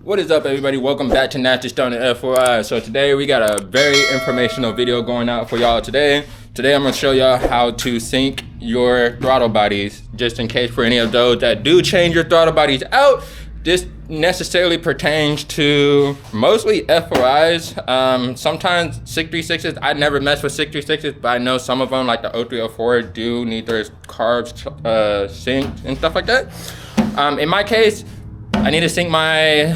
What is up, everybody? Welcome back to Nasty Stone and FYI. So today we got a very informational video going out for y'all today. Today I'm gonna show y'all how to sync your throttle bodies, just in case for any of those that do change your throttle bodies out. This necessarily pertains to mostly F4Is. Sometimes 636s, I never mess with 636s, but I know some of them, like the 0304, do need their carbs synced and stuff like that. In my case, I need to sync my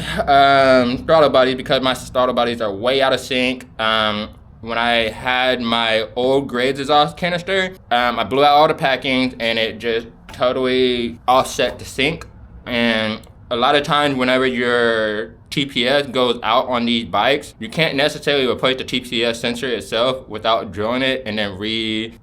throttle body because my throttle bodies are way out of sync. When I had my old Graves exhaust canister, I blew out all the packings and it just totally offset the sync. And a lot of times whenever your TPS goes out on these bikes, you can't necessarily replace the TPS sensor itself without drilling it and then re-putting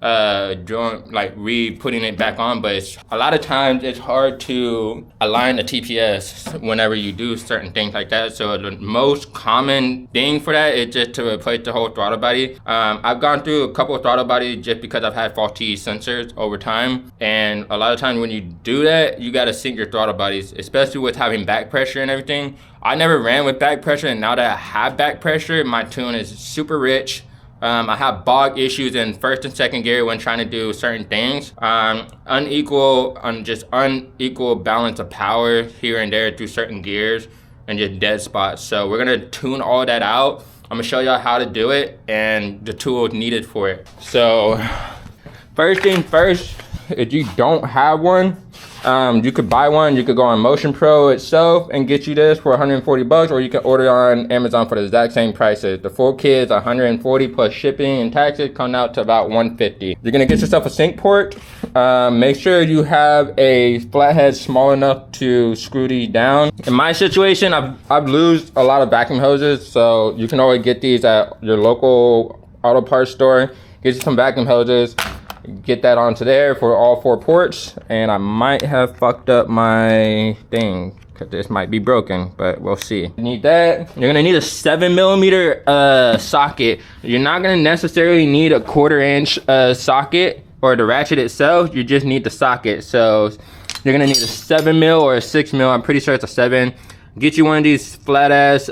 it back on. But a lot of times it's hard to align the TPS whenever you do certain things like that. So the most common thing for that is just to replace the whole throttle body. I've gone through a couple of throttle bodies just because I've had faulty sensors over time. And a lot of times when you do that, you gotta sync your throttle bodies, especially with having back pressure and everything. I never ran with back pressure, and now that I have back pressure, my tune is super rich. I have bog issues in first and second gear when trying to do certain things. Unequal balance of power here and there through certain gears and just dead spots. So we're gonna tune all that out. I'm gonna show y'all how to do it and the tools needed for it. So first thing first, if you don't have one, you could buy one. You could go on Motion Pro itself and get you this for 140 bucks, or you can order on Amazon for the exact same prices. The full kit is 140 plus shipping and taxes, coming out to about 150. You're gonna get yourself a sync port. Make sure you have a flathead small enough to screw these down. In my situation, I've lost a lot of vacuum hoses, so you can always get these at your local auto parts store. Get you some vacuum hoses. Get that onto there for all 4 ports, and I might have fucked up my thing because this might be broken, but we'll see. You need that. You're gonna need a 7mm socket. You're not gonna necessarily need a 1/4 inch socket or the ratchet itself. You just need the socket. So you're gonna need a 7mm or a 6mm. I'm pretty sure it's a 7. Get you one of these flat ass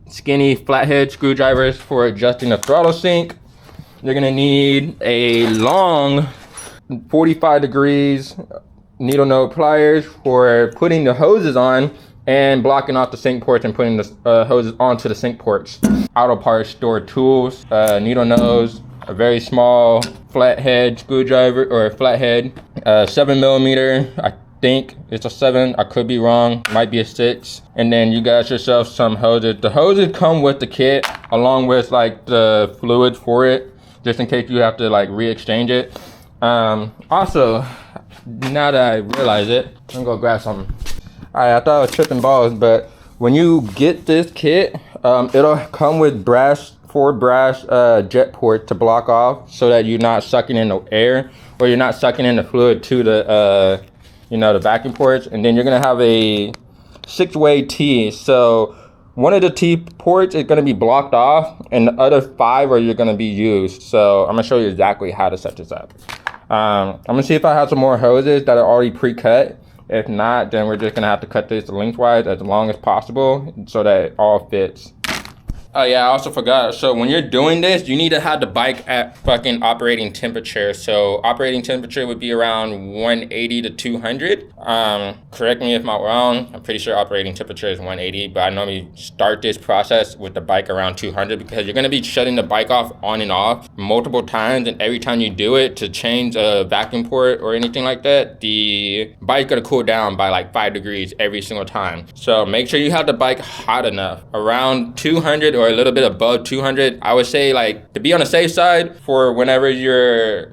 skinny flathead screwdrivers for adjusting the throttle sync. You're gonna need a long 45 degrees needle nose pliers for putting the hoses on and blocking off the sync ports and putting the hoses onto the sync ports. Auto parts store tools, needle nose, a very small flathead screwdriver or flathead, 7mm. I think it's a 7. I could be wrong. Might be a 6. And then you got yourself some hoses. The hoses come with the kit along with like the fluid for it, just in case you have to like re-exchange it. Also, now that I realize it, I'm gonna go grab something. Alright, I thought I was tripping balls, but when you get this kit, it'll come with 4 brass jet ports to block off so that you're not sucking in the air or you're not sucking in the fluid to the the vacuum ports. And then you're gonna have a 6-way T. So one of the T ports is going to be blocked off and the other 5 are going to be used. So I'm going to show you exactly how to set this up. I'm going to see if I have some more hoses that are already pre-cut. If not, then we're just going to have to cut this lengthwise as long as possible so that it all fits. Oh yeah, I also forgot. So when you're doing this, you need to have the bike at fucking operating temperature. So operating temperature would be around 180 to 200. Correct me if I'm wrong. I'm pretty sure operating temperature is 180, but I normally start this process with the bike around 200 because you're gonna be shutting the bike off on and off multiple times, and every time you do it to change a vacuum port or anything like that, the bike's gonna cool down by like 5 degrees every single time. So make sure you have the bike hot enough, around 200 or a little bit above 200. I would say, like, to be on the safe side for whenever you're,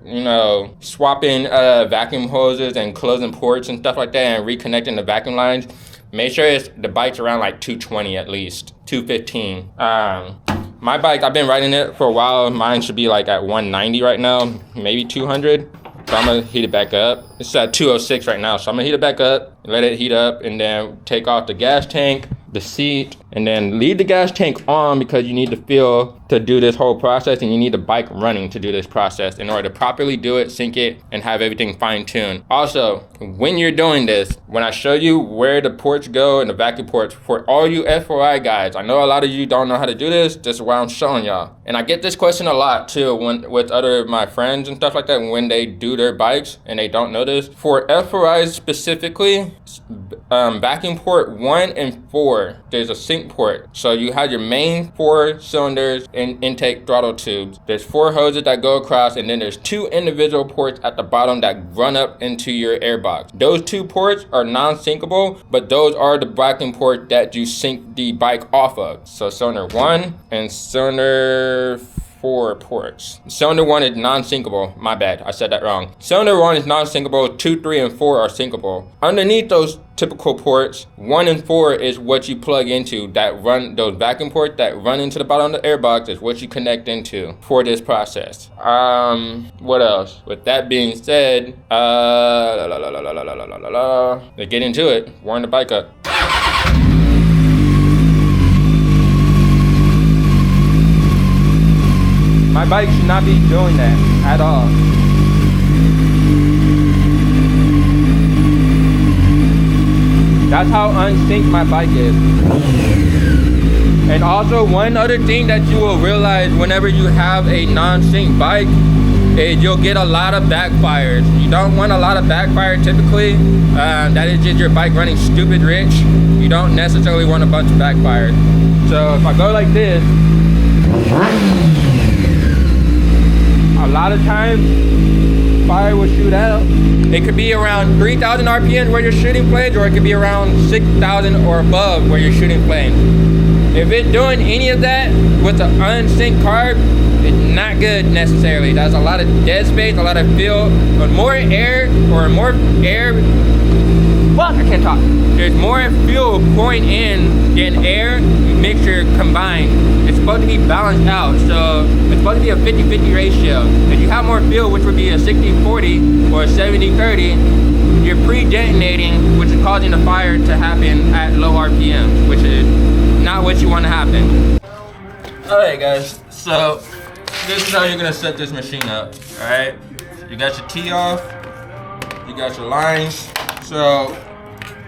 swapping vacuum hoses and closing ports and stuff like that and reconnecting the vacuum lines, make sure the bike's around like 220 at least, 215. My bike, I've been riding it for a while. Mine should be like at 190 right now, maybe 200. So I'm gonna heat it back up. It's at 206 right now, so I'm gonna heat it back up, let it heat up, and then take off the gas tank, the seat, And then leave the gas tank on because you need the fuel to do this whole process, and you need the bike running to do this process in order to properly do it, sync it, and have everything fine-tuned. Also, when you're doing this, when I show you where the ports go and the vacuum ports, for all you F4I guys, I know a lot of you don't know how to do this. This is why I'm showing y'all. And I get this question a lot too with other of my friends and stuff like that when they do their bikes and they don't know this. For F4Is specifically, vacuum port 1 and 4, there's a sync port. So you have your main 4 cylinders and intake throttle tubes. There's 4 hoses that go across, and then there's 2 individual ports at the bottom that run up into your airbox. Those 2 ports are non-syncable, but those are the vacuum port that you sync the bike off of. So cylinder 1 and cylinder 4 ports. Cylinder 1 is non-syncable. My bad, I said that wrong. Cylinder 1 is non-syncable, 2, 3, and 4 are syncable. Underneath those typical ports, 1 and 4 is what you plug into, that run, those vacuum ports that run into the bottom of the airbox is what you connect into for this process. What else? With that being said, let's get into it. Warm the bike up. My bike should not be doing that at all. That's how unsynced my bike is. And also, one other thing that you will realize whenever you have a non-sync bike is you'll get a lot of backfires. You don't want a lot of backfire typically. That is just your bike running stupid rich. You don't necessarily want a bunch of backfires. So if I go like this, a lot of times fire will shoot out. It could be around 3,000 RPM where you're shooting flames, or it could be around 6,000 or above where you're shooting flames. If it's doing any of that with an unsynced carb, it's not good necessarily. That's a lot of dead space, a lot of fuel. But more air, fuck, I can't talk. There's more fuel pouring in than air mixture combined. It's supposed to be balanced out, so it's supposed to be a 50-50 ratio. If you have more fuel, which would be a 60-40 or a 70-30, you're pre-detonating, which is causing the fire to happen at low RPM, which is not what you want to happen. Alright guys, so this is how you're gonna set this machine up. Alright, you got your T off, you got your lines. So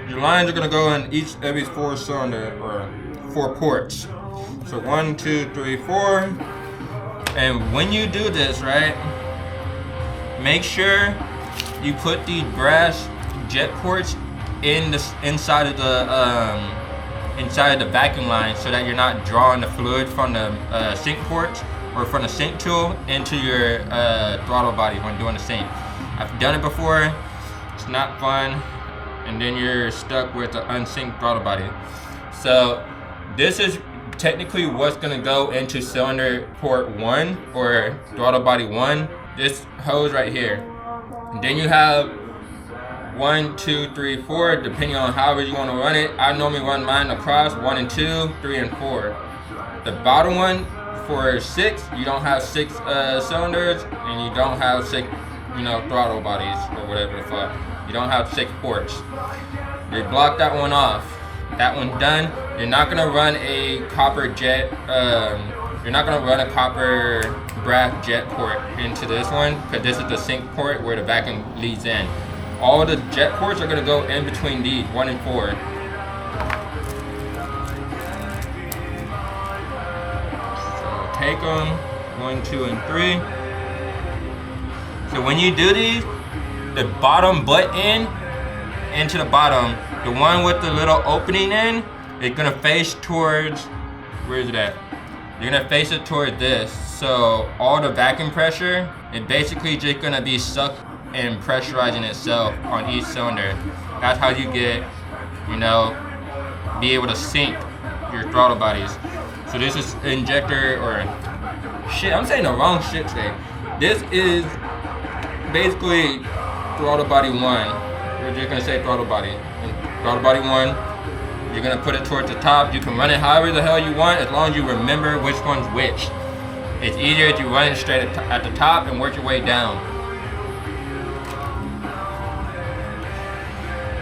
your lines are gonna go in every 4 cylinder or 4 ports. So 1, 2, 3, 4. And when you do this, right, make sure you put the brass jet ports inside of the vacuum line, so that you're not drawing the fluid from the sync ports or from the sync tool into your throttle body when doing the sync. I've done it before. It's not fun, and then you're stuck with the unsynced throttle body. So this is technically what's gonna go into cylinder port 1 or throttle body 1. This hose right here. And then you have 1, 2, 3, 4, depending on however you want to run it. I normally run mine across 1 and 2, 3 and 4. The bottom one for 6, you don't have 6 cylinders, and you don't have 6, throttle bodies or whatever the fuck. You don't have 6 ports. You block that one off. That one's done. You're not gonna run a copper jet. You're not gonna run a copper brass jet port into this one, because this is the sync port where the vacuum leads in. All the jet ports are gonna go in between these 1 and 4. So take them 1, 2, and 3. So when you do these, the bottom butt end into the bottom, the one with the little opening in, it's gonna face towards, where is it at? You're gonna face it towards this. So all the vacuum pressure is basically just gonna be sucked and pressurizing itself on each cylinder. That's how you get, be able to sync your throttle bodies. So this is injector, or shit, I'm saying the wrong shit today. This is basically throttle body 1. We're just gonna say throttle body. And throttle body 1, you're gonna put it towards the top. You can run it however the hell you want, as long as you remember which one's which. It's easier if you run it straight at the top and work your way down.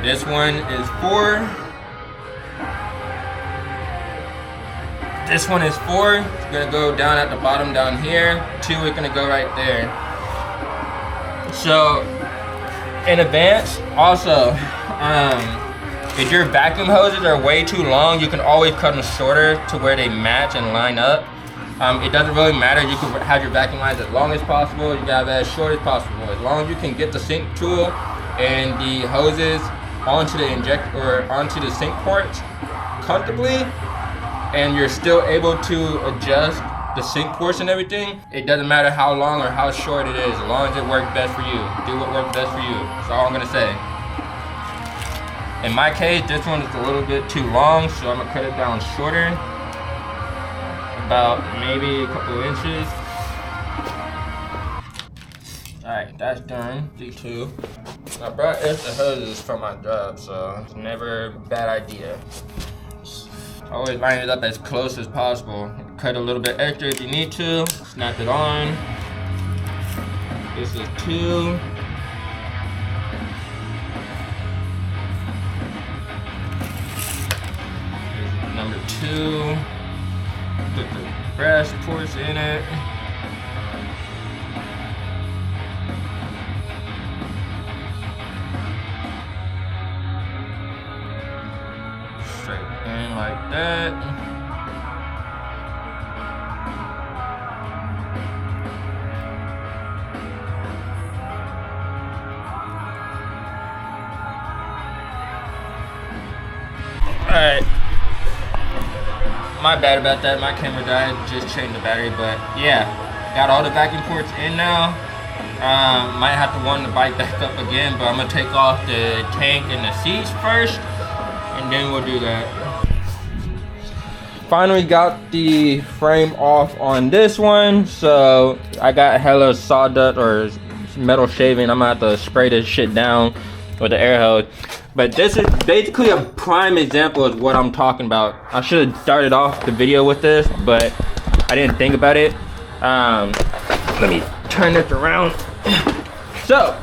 This one is 4. This one is 4. It's gonna go down at the bottom down here. 2 is gonna go right there. So in advance, also, if your vacuum hoses are way too long, you can always cut them shorter to where they match and line up. It doesn't really matter. You can have your vacuum lines as long as possible. You can have it as short as possible. As long as you can get the sink tool and the hoses onto the onto the sink ports comfortably, and you're still able to adjust the sink ports and everything, it doesn't matter how long or how short it is, as long as it works best for you. Do what works best for you. That's all I'm gonna say. In my case, this one is a little bit too long, so I'm gonna cut it down shorter, about maybe a couple of inches. All right, that's done, D2. I brought extra hoses for my job, so it's never a bad idea. Always line it up as close as possible. Cut a little bit extra if you need to. Snap it on. This is 2. Number 2. Put the brass ports in it. Straight in like that. Alright. My bad about that, my camera died, just changed the battery, but yeah. Got all the vacuum ports in now. Might have to warm the bike back up again, but I'm gonna take off the tank and the seats first, and then we'll do that. Finally got the frame off on this one, so I got hella sawdust or metal shaving. I'm gonna have to spray this shit down with the air hose. But this is basically a prime example of what I'm talking about. I should have started off the video with this, but I didn't think about it. Let me turn this around. So,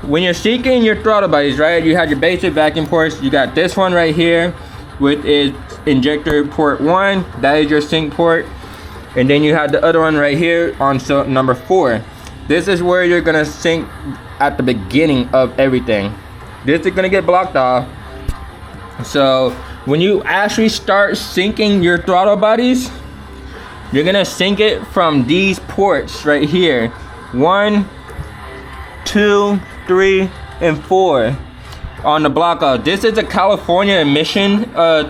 when you're seeking your throttle bodies, right, you have your basic vacuum ports. You got this one right here with its injector port 1. That is your sink port. And then you have the other one right here on number 4. This is where you're gonna sink at the beginning of everything. This is gonna get blocked off. So when you actually start sinking your throttle bodies, you're gonna sink it from these ports right here. 1, 2, 3, and 4 on the block off. This is a California emission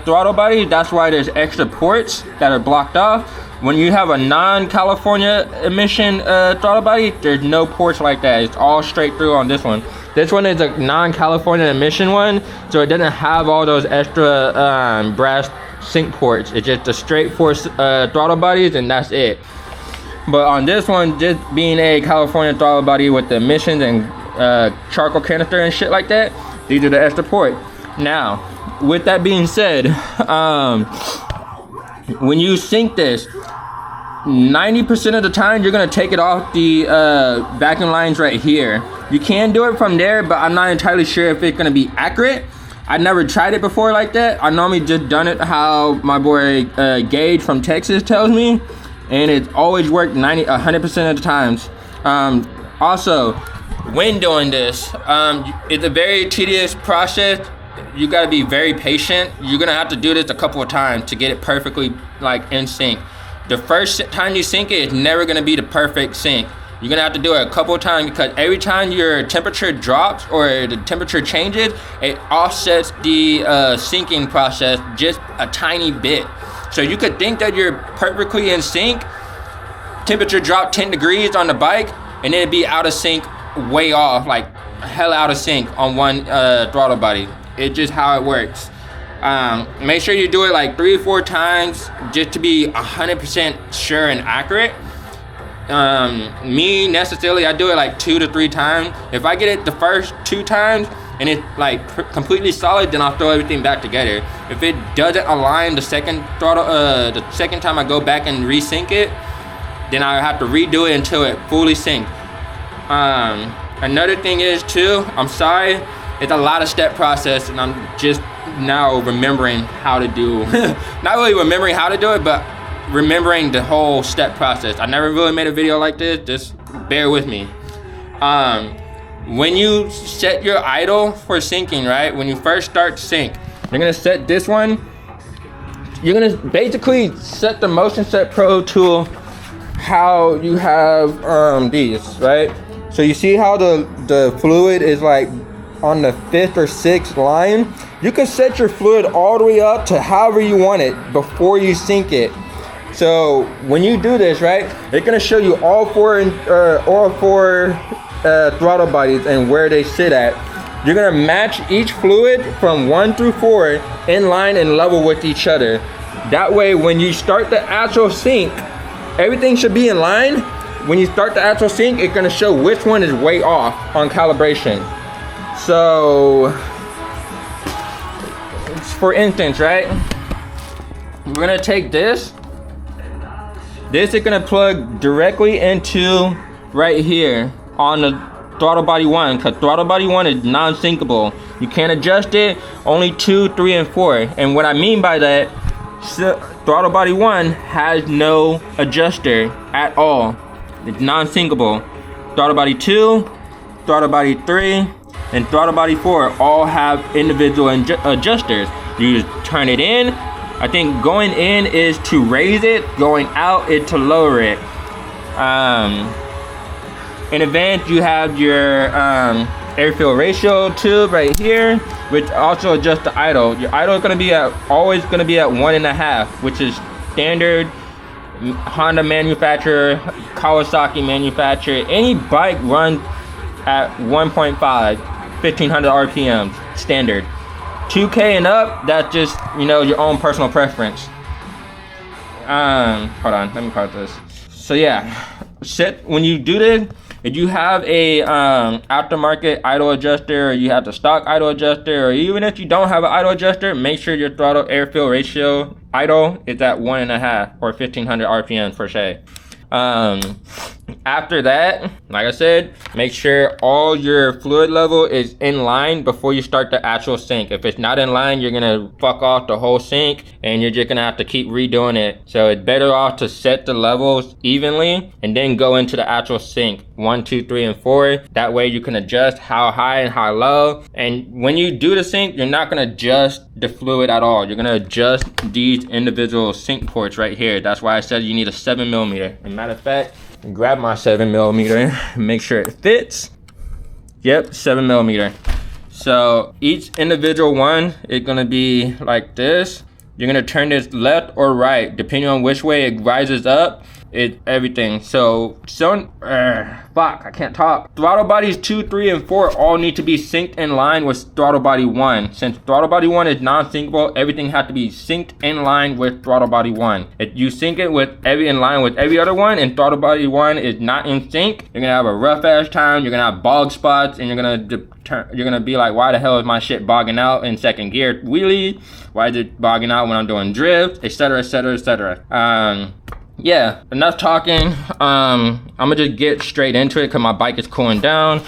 throttle body. That's why there's extra ports that are blocked off. When you have a non-California emission throttle body, there's no ports like that. It's all straight through on this one. This one is a non-California emission one, so it doesn't have all those extra brass sink ports. It's just a straight 4 throttle bodies, and that's it. But on this one, just being a California throttle body with the emissions and charcoal canister and shit like that, these are the extra ports. Now, with that being said, when you sink this, 90% of the time you're gonna take it off the vacuum lines right here. You can do it from there, but I'm not entirely sure if it's gonna be accurate. I never tried it before like that. I normally just done it how my boy Gage from Texas tells me, and it's always worked 100% of the times. Also, when doing this, it's a very tedious process. You gotta be very patient. You're gonna have to do this a couple of times to get it perfectly like in sync. The first time you sink it, it's never gonna be the perfect sync. You're gonna have to do it a couple of times because every time your temperature drops or the temperature changes, it offsets the sinking process just a tiny bit. So you could think that you're perfectly in sync, temperature drop 10 degrees on the bike, and it'd be out of sync way off, like hell out of sync on one throttle body. It's just how it works. Make sure you do it like 3 or 4 times just to be 100% sure and accurate. Me necessarily, I do it like 2 to 3 times. If I get it the first 2 times and it's like completely solid, then I'll throw everything back together. If it doesn't align the second time I go back and resync it, then I have to redo it until it fully syncs. Another thing is too, I'm sorry, it's a lot of step process, and I'm just now remembering how to do, not really remembering how to do it, but remembering the whole step process. I never really made a video like this, just bear with me. When you set your idle for syncing, right? When you first start sync, you're gonna set this one. You're gonna basically set the Motion Set Pro to how you have these, right? So you see how the fluid is like on the 5th or 6th line? You can set your fluid all the way up to however you want it before you sync it. So when you do this, right, it's gonna show you all four throttle bodies and where they sit at. You're gonna match each fluid from 1 through 4 in line and level with each other. That way, when you start the actual sync, everything should be in line. When you start the actual sync, it's gonna show which one is way off on calibration. So, for instance, right, we're gonna take this. This is gonna plug directly into right here on the throttle body 1, because throttle body 1 is non-syncable. You can't adjust it, only 2, 3, and 4. And what I mean by that, throttle body 1 has no adjuster at all. It's non-syncable. Throttle body 2, throttle body 3, and throttle body 4 all have individual adjusters. You just turn it in. I think going in is to raise it, going out is to lower it. In advance, you have your air-fuel ratio tube right here, which also adjusts the idle. Your idle is going to be always going to be at 1.5, which is standard Honda manufacturer, Kawasaki manufacturer. Any bike runs at 1.5, 1500 RPMs, standard. 2K and up, that's just, you know, your own personal preference. Hold on, let me pause this. So yeah, when you do this, if you have a aftermarket idle adjuster, or you have the stock idle adjuster, or even if you don't have an idle adjuster, make sure your throttle air-fuel ratio idle is at 1.5 or 1500 RPM per se. After that, like I said, make sure all your fluid level is in line before you start the actual sync. If it's not in line, you're gonna fuck off the whole sync and you're just gonna have to keep redoing it. So it's better off to set the levels evenly and then go into the actual sync 1, 2, 3, and 4. That way you can adjust how high and how low. And when you do the sync, you're not gonna adjust the fluid at all. You're gonna adjust these individual sync ports right here. That's why I said you need a 7mm. And matter of fact, grab my 7mm, make sure it fits. Yep, 7mm. So each individual one is gonna be like this. You're gonna turn this left or right, depending on which way it rises up. It's everything. So fuck, I can't talk. Throttle bodies 2, 3, and 4 all need to be synced in line with throttle body 1. Since throttle body 1 is non-syncable, everything has to be synced in line with throttle body 1. If you sync it with in line with every other one, and throttle body 1 is not in sync, you're gonna have a rough ass time. You're gonna have bog spots, and you're gonna be like, why the hell is my shit bogging out in second gear wheelie? Why is it bogging out when I'm doing drift, etc., etc., etc. Yeah, enough talking. I'm gonna just get straight into it because my bike is cooling down.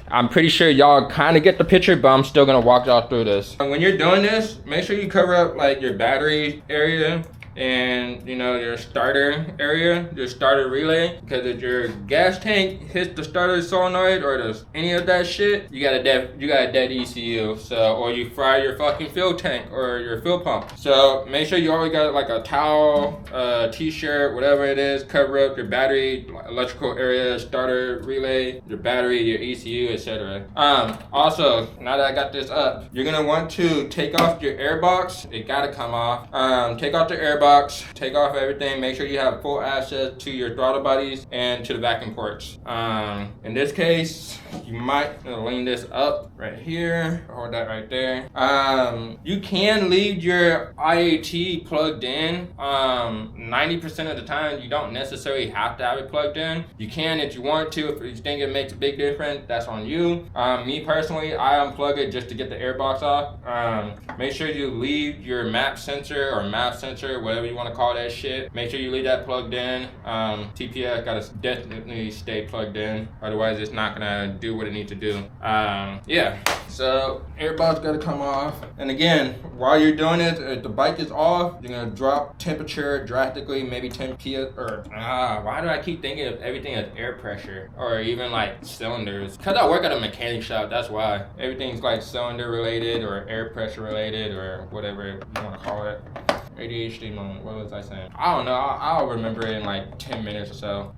I'm pretty sure y'all kind of get the picture, but I'm still gonna walk y'all through this. When you're doing this, make sure you cover up like your battery area and, you know, your starter area, your starter relay, because if your gas tank hits the starter solenoid or any of that shit, you got a dead ECU. So, or you fry your fucking fuel tank or your fuel pump. So make sure you always got like a towel, t-shirt, whatever it is, cover up your battery, electrical area, starter relay, your battery, your ECU, etc. Also, now that I got this up, you're gonna want to take off your air box. It gotta come off. Take off the air box, take off everything, make sure you have full access to your throttle bodies and to the vacuum ports. In this case, you might lean this up right here, hold that right there. You can leave your IAT plugged in. 90% of the time, you don't necessarily have to have it plugged in. You can if you want to. If you think it makes a big difference, that's on you. Me personally, I unplug it just to get the air box off. Make sure you leave your map sensor or map sensor, whatever whatever you want to call that shit. Make sure you leave that plugged in. TPS gotta definitely stay plugged in, otherwise it's not gonna do what it needs to do. Yeah, so airbox gotta come off. And again, while you're doing it, if the bike is off, you're gonna drop temperature drastically, maybe 10 PS, or why do I keep thinking of everything as air pressure, or even like cylinders? Cause I work at a mechanic shop, that's why. Everything's like cylinder related, or air pressure related, or whatever you wanna call it. ADHD moment, what was I saying? I don't know, I'll remember it in like 10 minutes or so.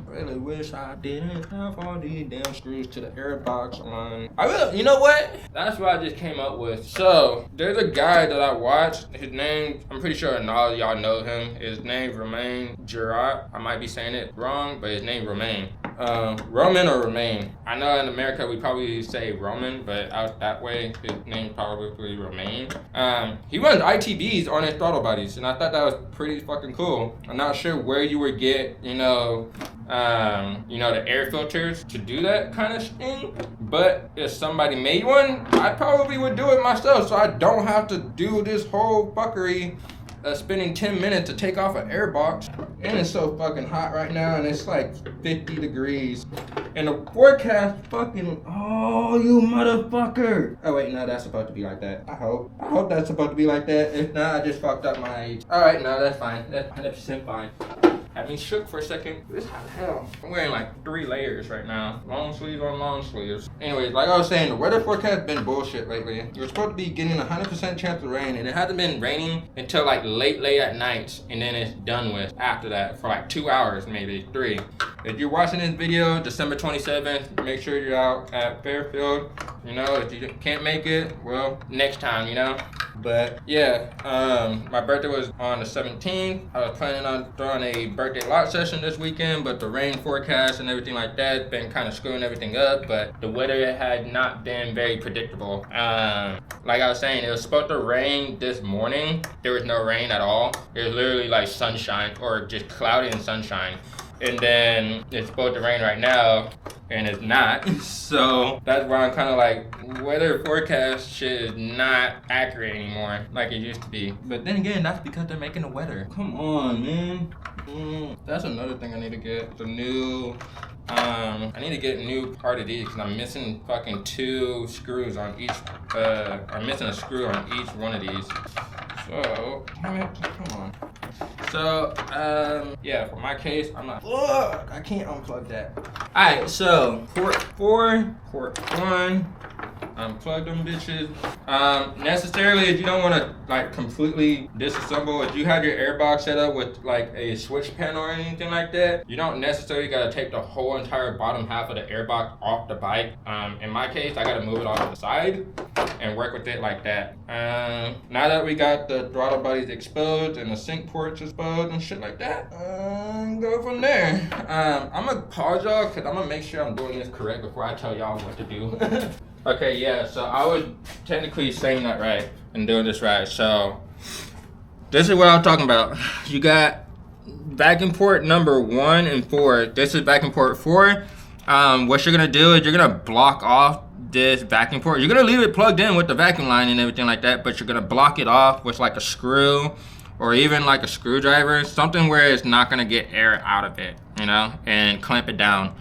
Really wish I didn't have all these damn screws to the airbox on. You know what? That's what I just came up with. So, there's a guy that I watched. His name, I'm pretty sure all y'all know him. His name Romain Girard. I might be saying it wrong, but his name Romain. Roman or Romain. I know in America we probably say Roman, but out that way, his name's probably Romain. He runs ITBs on his throttle bodies, and I thought that was pretty fucking cool. I'm not sure where you would get, the air filters to do that kind of thing, but if somebody made one, I probably would do it myself, so I don't have to do this whole fuckery spending 10 minutes to take off an air box. And it's so fucking hot right now, and it's like 50 degrees. And the forecast fucking, oh, you motherfucker. Oh wait, no, that's supposed to be like that. I hope that's supposed to be like that. If not, I just fucked up my age. All right, no, that's fine. That's 100% fine. Had me shook for a second. It's hot as hell. I'm wearing like 3 layers right now. Long sleeves on long sleeves. Anyways, like I was saying, the weather forecast has been bullshit lately. You're supposed to be getting a 100% chance of rain, and it hasn't been raining until like late at night, and then it's done with after that for like 2 hours, maybe 3. If you're watching this video December 27th, make sure you're out at Fairfield. If you can't make it, well, next time, But yeah, my birthday was on the 17th. I was planning on throwing a birthday lot session this weekend, but the rain forecast and everything like that been kind of screwing everything up. But the weather had not been very predictable. Like I was saying, it was supposed to rain this morning. There was no rain at all. It was literally like sunshine, or just cloudy and sunshine. And then it's supposed to rain right now, and it's not. So that's why I'm kind of like, weather forecast shit is not accurate anymore like it used to be. But then again, that's because they're making the weather. Come on, man. That's another thing I need to get. The new, I need to get a new part of these because I'm missing fucking 2 screws on each, I'm missing a screw on each one of these. So, damn it, come on. So, yeah, for my case, I can't unplug that. Alright, so, port 4, port 1, unplug them bitches. Necessarily, if you don't want to, like, completely disassemble, if you have your airbox set up with, like, a switch panel or anything like that, you don't necessarily got to take the whole entire bottom half of the airbox off the bike. In my case, I got to move it off to the side and work with it like that. Now that we got the throttle bodies exposed and the sync ports exposed and shit like that, go from there. I'm gonna pause y'all because I'm gonna make sure I'm doing this correct before I tell y'all what to do. Okay, yeah, so I was technically saying that right and doing this right. So this is what I'm talking about. You got vacuum port number 1 and 4. This is vacuum port 4. What you're gonna do is you're gonna block off this vacuum port. You're gonna leave it plugged in with the vacuum line and everything like that, but you're gonna block it off with like a screw or even like a screwdriver, something where it's not gonna get air out of it, and clamp it down.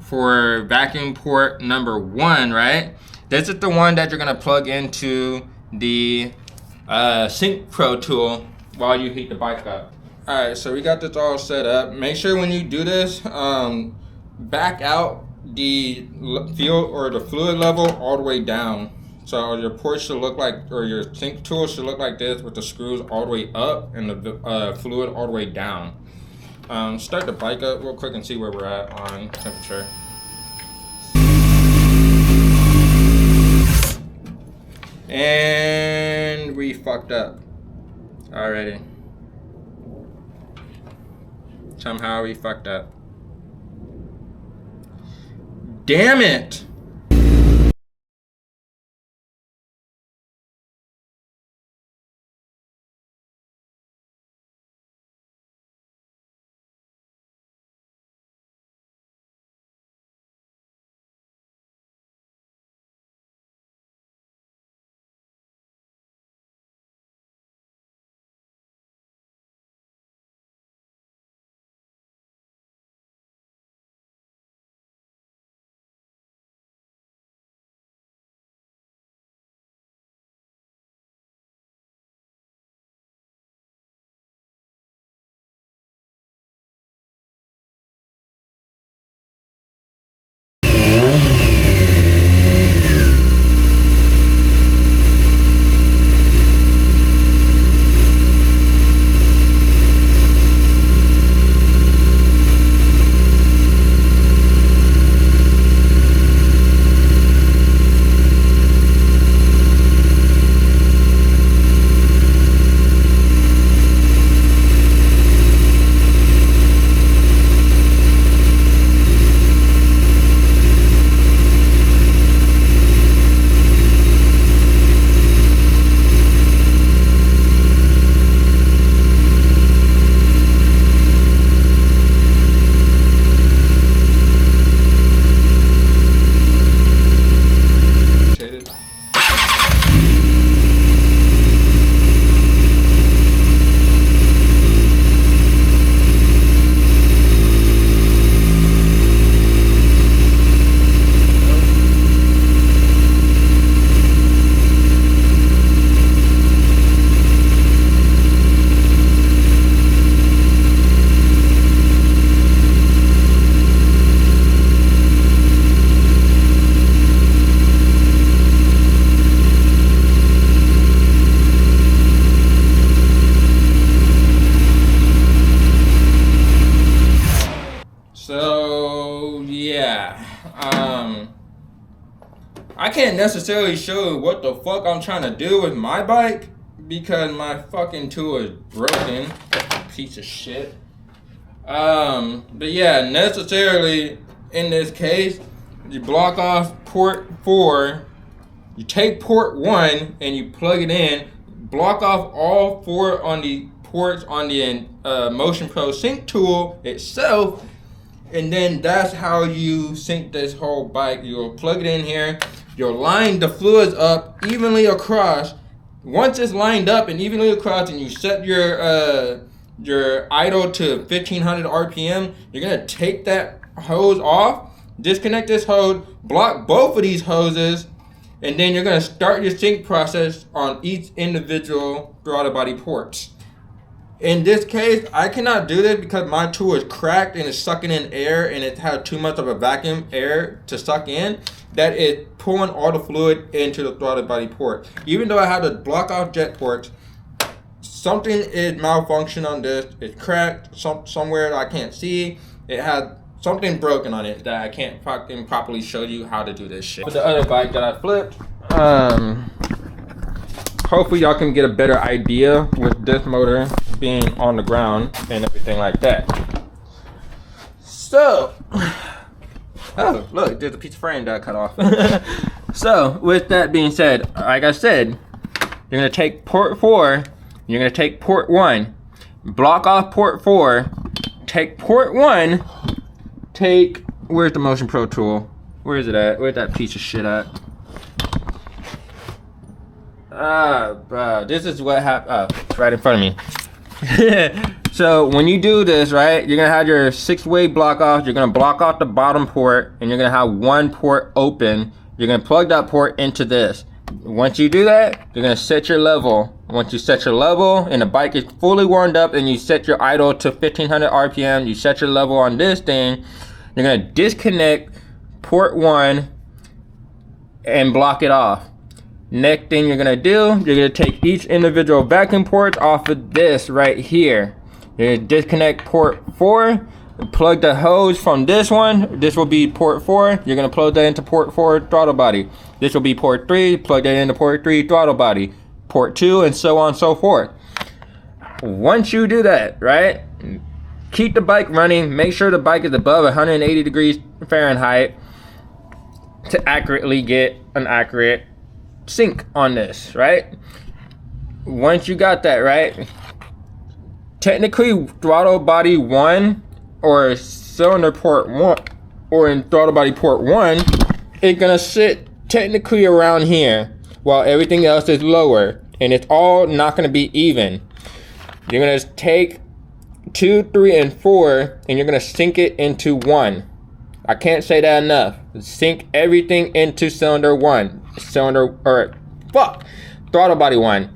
For vacuum port number 1, right? This is the one that you're gonna plug into the Synch Pro tool while you heat the bike up. All right, so we got this all set up. Make sure when you do this, back out the fuel or the fluid level all the way down. So your port should look like, or your sync tool should look like this with the screws all the way up and the fluid all the way down. Start the bike up real quick and see where we're at on temperature. And we fucked up already. Somehow we fucked up. Damn it! can't necessarily show what the fuck I'm trying to do with my bike because my fucking tool is broken. Piece of shit. But yeah, necessarily in this case, you block off port 4, you take port 1 and you plug it in, block off all 4 on the ports on the Motion Pro Sync tool itself, and then that's how you sync this whole bike. You'll plug it in here, you'll line the fluids up evenly across. Once it's lined up and evenly across and you set your idle to 1500 RPM, you're gonna take that hose off, disconnect this hose, block both of these hoses, and then you're gonna start your sync process on each individual throttle body ports. In this case, I cannot do this because my tool is cracked and it's sucking in air and it has too much of a vacuum air to suck in that is pulling all the fluid into the throttle body port. Even though I have to block off jet ports, something is malfunction on this. It's cracked somewhere I can't see. It has something broken on it that I can't fucking properly show you how to do this shit. With the other bike that I flipped, hopefully y'all can get a better idea with this motor being on the ground and everything like that. So, oh look, there's a piece of frame that I cut off. So, with that being said, like I said, you're gonna take port 4, you're gonna take port 1, block off port 4, take port 1, take, where's the Motion Pro tool? Where is it at? Where's that piece of shit at? Bro, this is what happened. It's right in front of me. So when you do this, right, you're gonna have your 6-way block off. You're gonna block off the bottom port, and you're gonna have one port open. You're gonna plug that port into this. Once you do that, you're gonna set your level. Once you set your level and the bike is fully warmed up and you set your idle to 1500 RPM, you set your level on this thing, you're gonna disconnect port 1 and block it off. Next thing you're gonna do, you're gonna take each individual vacuum ports off of this right here. You're gonna disconnect port 4, plug the hose from this one. This will be port 4. You're gonna plug that into port 4 throttle body. This will be port 3. Plug that into port 3 throttle body. Port 2, and so on and so forth. Once you do that, right, keep the bike running. Make sure the bike is above 180 degrees Fahrenheit to accurately get an accurate sync on this, right? Once you got that, right, technically throttle body 1 or cylinder port 1 or in throttle body port 1, it's gonna sit technically around here while everything else is lower, and it's all not gonna be even. You're gonna take 2, 3, and 4 and you're gonna sync it into 1. I can't say that enough. Sync everything into cylinder 1. Throttle body 1.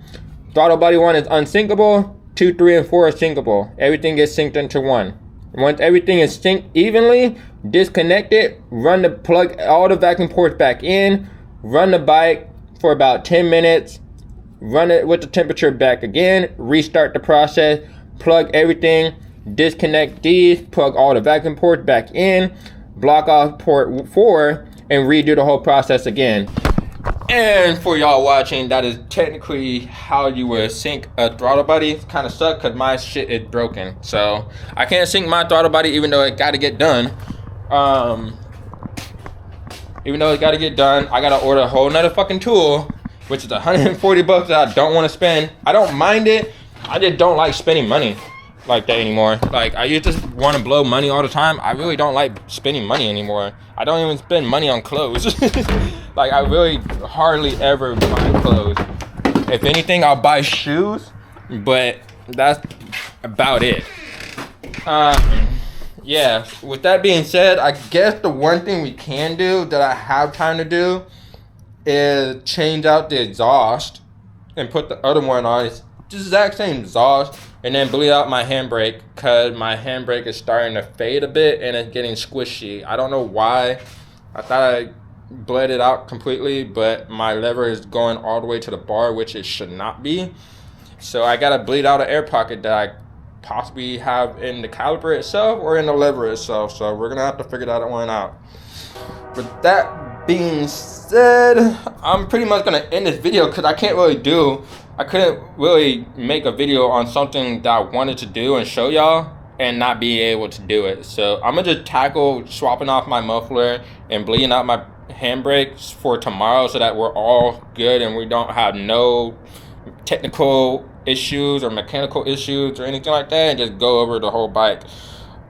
Throttle body 1 is unsyncable. 2, 3, and 4 are syncable. Everything gets synced into 1. Once everything is synced evenly, disconnect it, plug all the vacuum ports back in, run the bike for about 10 minutes, run it with the temperature back again, restart the process, plug everything, disconnect these, plug all the vacuum ports back in, block off port 4, and redo the whole process again. And for y'all watching, that is technically how you would sync a throttle body. It kind of sucks because my shit is broken, so I can't sync my throttle body even though it got to get done. Even though it got to get done, I gotta order a whole nother fucking tool, which is 140 bucks that I don't want to spend. I don't mind it, I just don't like spending money like that anymore. Like, I used to want to blow money all the time. I really don't like spending money anymore. I don't even spend money on clothes. Like, I really hardly ever buy clothes. If anything, I'll buy shoes, but that's about it. Yeah, with that being said, I guess the one thing we can do that I have time to do is change out the exhaust and put the other one on. It's the exact same exhaust, and then bleed out my handbrake because my handbrake is starting to fade a bit and it's getting squishy. I don't know why. I thought I bled it out completely, but my lever is going all the way to the bar, which it should not be. So I gotta bleed out an air pocket that I possibly have in the caliper itself or in the lever itself. So we're gonna have to figure that one out. With that being said, said, I'm pretty much gonna end this video because I couldn't really make a video on something that I wanted to do and show y'all and not be able to do it. So I'm gonna just tackle swapping off my muffler and bleeding out my handbrakes for tomorrow so that we're all good and we don't have no technical issues or mechanical issues or anything like that, and just go over the whole bike.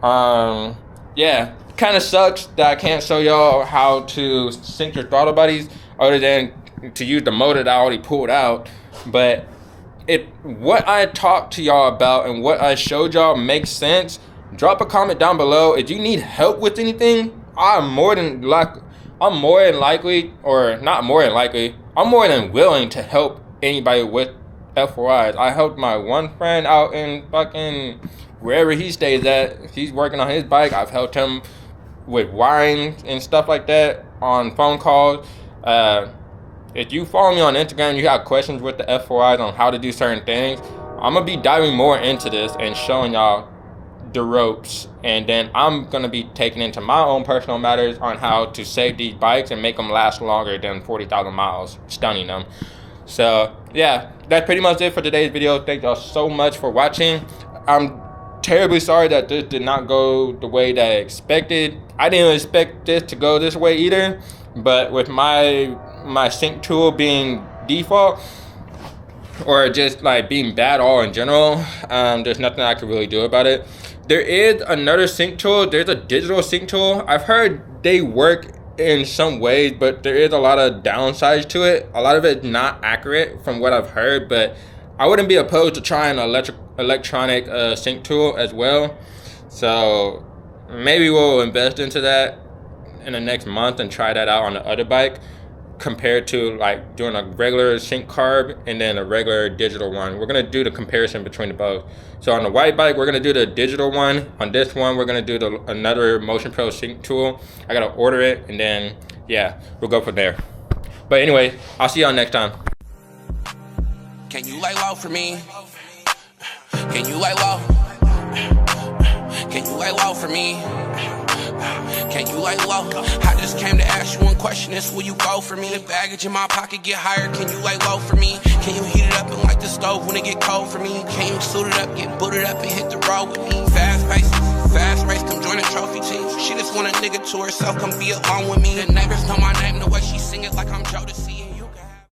Yeah, kind of sucks that I can't show y'all how to sync your throttle bodies other than to use the motor that I already pulled out. But what I talked to y'all about and what I showed y'all makes sense. Drop a comment down below if you need help with anything. I'm more than willing to help anybody with F4Is. I helped my one friend out in fucking wherever he stays at. He's working on his bike. I've helped him with wiring and stuff like that on phone calls. If you follow me on Instagram, you have questions with the F4Is on how to do certain things, I'm gonna be diving more into this and showing y'all the ropes, and then I'm gonna be taking into my own personal matters on how to save these bikes and make them last longer than 40,000 miles, stunning them. So yeah, that's pretty much it for today's video. Thank y'all so much for watching. I'm terribly sorry that this did not go the way that I expected. I didn't expect this to go this way either, but with my sync tool being default, or just like being bad all in general, there's nothing I could really do about it. There is another sync tool. There's a digital sync tool. I've heard they work in some ways, but there is a lot of downsides to it. A lot of it's not accurate from what I've heard, but I wouldn't be opposed to trying an electronic sync tool as well. So maybe we'll invest into that in the next month and try that out on the other bike, compared to like doing a regular sync carb and then a regular digital one. We're gonna do the comparison between the both. So on the white bike, we're gonna do the digital one. On this one, we're gonna do another Motion Pro sync tool. I gotta order it, and then yeah, we'll go from there. But anyway, I'll see y'all next time. Can you lay low for me? Can you lay low? Can you lay low for me? Can you lay low? I just came to ask you one question, this will you go for me? The baggage in my pocket get higher, can you lay low for me? Can you heat it up and light the stove when it get cold for me? Can you suit it up, get booted up and hit the road with me? Fast pace, fast race, come join the trophy team. She just want a nigga to herself, come be alone with me. The neighbors know my name, the way she sing it like I'm Jodeci.